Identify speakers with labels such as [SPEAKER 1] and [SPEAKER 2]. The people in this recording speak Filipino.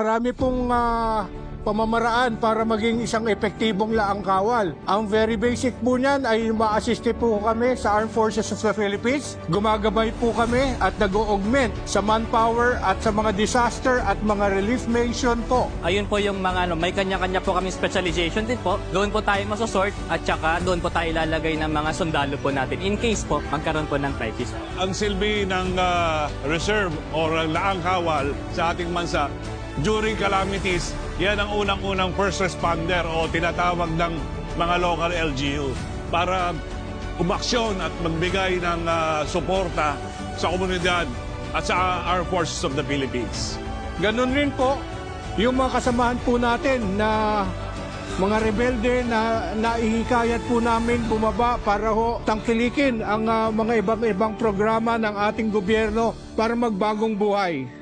[SPEAKER 1] Marami pong pamamaraan para maging isang epektibong laang kawal. Ang very basic po niyan ay ma-assist po kami sa Armed Forces of the Philippines. Gumagabay po kami at nag-augment sa manpower at sa mga disaster at mga relief mission po.
[SPEAKER 2] Ayun po yung mga may kanya-kanya po kami specialization din po. Doon po tayo masosort at saka doon po tayo ilalagay ng mga sundalo po natin in case po magkaroon po ng crisis.
[SPEAKER 3] Ang silbi ng reserve o laang kawal sa ating bansa during calamities, yan ang unang-unang first responder o tinatawag ng mga local LGU para umaksyon at magbigay ng suporta sa komunidad at sa Armed Forces of the Philippines.
[SPEAKER 1] Ganun rin po yung mga kasamahan po natin na mga rebelde na naihikayat po namin bumaba para ho tangkilikin ang mga ibang programa ng ating gobyerno para magbagong buhay.